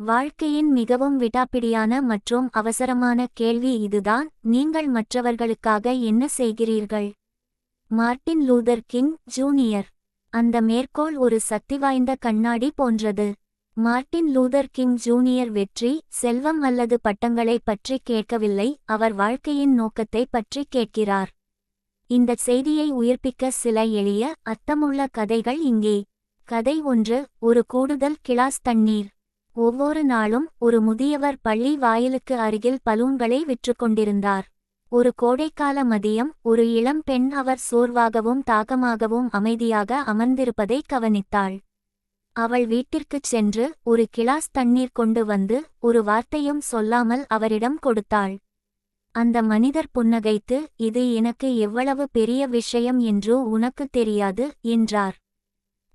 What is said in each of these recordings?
வாழ்க்கையின் மிகவும் விடாப்பிடியான மற்றும் அவசரமான கேள்வி இதுதான்: நீங்கள் மற்றவர்களுக்காக என்ன செய்கிறீர்கள்? Martin Luther king junior. அந்த மேற்கோள் ஒரு சக்திவாய்ந்த கண்ணாடி போன்றது. மார்ட்டின் லூதர் கிங் ஜூனியர் வெற்றி, செல்வம் அல்லது பட்டங்களை பற்றி கேட்கவில்லை, அவர் வாழ்க்கையின் நோக்கத்தை பற்றி கேட்கிறார். இந்த செய்தியை உயிர்ப்பிக்க சில எளிய, அர்த்தமுள்ள கதைகள் இங்கே. கதை 1: ஒரு கூடுதல் கிளாஸ் தண்ணீர். ஒவ்வொரு நாளும் ஒரு முதியவர் பள்ளி வாயிலுக்கு அருகில் பலூன்களை விற்றுக்கொண்டிருந்தார். ஒரு கோடைக்கால மதியம், ஒரு இளம் பெண் அவர் சோர்வாகவும் தாகமாகவும் அமைதியாக அமர்ந்திருப்பதை கவனித்தாள். அவள் வீட்டிற்குச் சென்று ஒரு கிளாஸ் தண்ணீர் கொண்டு வந்து, ஒரு வார்த்தையும் சொல்லாமல் அவரிடம் கொடுத்தாள். அந்த மனிதர் புன்னகைத்து, இது எனக்கு எவ்வளவு பெரிய விஷயம் என்று உனக்கு தெரியாது என்றார்.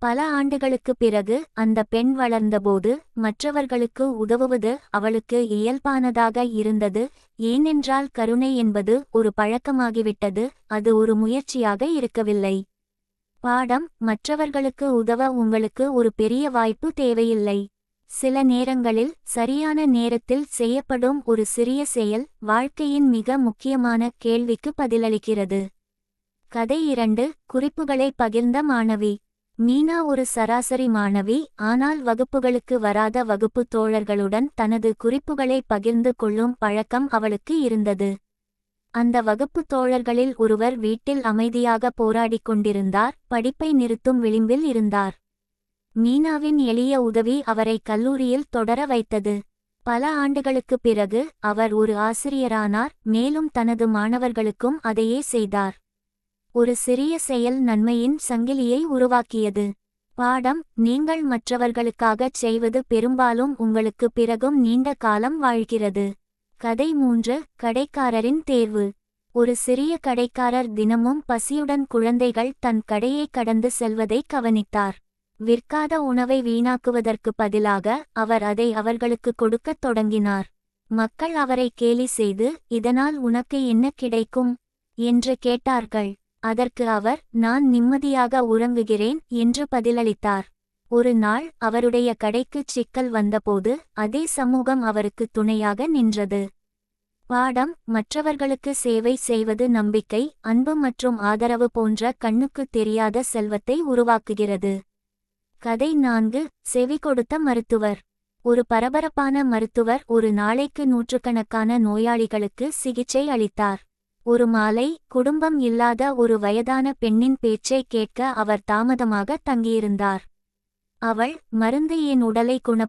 பல ஆண்டுகளுக்குப் பிறகு அந்த பெண் வளர்ந்தபோது மற்றவர்களுக்கு உதவுவது அவளுக்கு இயல்பானதாக இருந்தது. ஏனென்றால் கருணை என்பது ஒரு பழக்கமாகிவிட்டது, அது ஒரு முயற்சியாக இருக்கவில்லை. பாடம்: மற்றவர்களுக்கு உதவ உங்களுக்கு ஒரு பெரிய வாய்ப்பு தேவையில்லை. சில நேரங்களில் சரியான நேரத்தில் செய்யப்படும் ஒரு சிறிய செயல் வாழ்க்கையின் மிக முக்கியமான கேள்விக்கு பதிலளிக்கிறது. கதை 2: குறிப்புகளை பகிர்ந்த மாணவி. மீனா ஒரு சராசரி மாணவி, ஆனால் வகுப்புகளுக்கு வராத வகுப்பு தோழர்களுடன் தனது குறிப்புகளை பகிர்ந்து கொள்ளும் பழக்கம் அவளுக்கு இருந்தது. அந்த வகுப்பு தோழர்களில் ஒருவர் வீட்டில் அமைதியாக போராடிக் கொண்டிருந்தார், படிப்பை நிறுத்தும் விளிம்பில் இருந்தார். மீனாவின் எளிய உதவி அவரை கல்லூரியில் தொடர வைத்தது. பல ஆண்டுகளுக்குப் பிறகு அவர் ஒரு ஆசிரியரானார், மேலும் தனது மாணவர்களுக்கும் அதையே செய்தார். ஒரு சிறிய செயல் நன்மையின் சங்கிலியை உருவாக்கியது. பாடம்: நீங்கள் மற்றவர்களுக்காகச் செய்வது பெரும்பாலும் உங்களுக்கு பிறகும் நீண்ட காலம் வாழ்கிறது. கதை 3: கடைக்காரரின் தேர்வு. ஒரு சிறிய கடைக்காரர் தினமும் பசியுடன் குழந்தைகள் தன் கடையை கடந்து செல்வதை கவனித்தார். விற்காத உணவை வீணாக்குவதற்கு பதிலாக அவர் அதை அவர்களுக்கு கொடுக்கத் தொடங்கினார். மக்கள் அவரை கேலி செய்து, இதனால் உனக்கு என்ன கிடைக்கும் என்று கேட்டார்கள். அதற்கு அவர், நான் நிம்மதியாக உறங்குகிறேன் என்று பதிலளித்தார். ஒரு நாள் அவருடைய கடைக்குச் சிக்கல் வந்தபோது அதே சமூகம் அவருக்கு துணையாக நின்றது. பாடம்: மற்றவர்களுக்கு சேவை செய்வது நம்பிக்கை, அன்பு மற்றும் ஆதரவு போன்ற கண்ணுக்குத் தெரியாத செல்வத்தை உருவாக்குகிறது. கதை 4: செவி கொடுத்த மருத்துவர். ஒரு பரபரப்பான மருத்துவர் ஒரு நாளைக்கு நூற்றுக்கணக்கான நோயாளிகளுக்கு சிகிச்சை அளித்தார். ஒரு மாலை, குடும்பம் இல்லாத ஒரு வயதான பெண்ணின் பேச்சை கேட்க அவர் தாமதமாக தங்கியிருந்தார். அவள், மருந்து என் உடலை குணப்படுத்த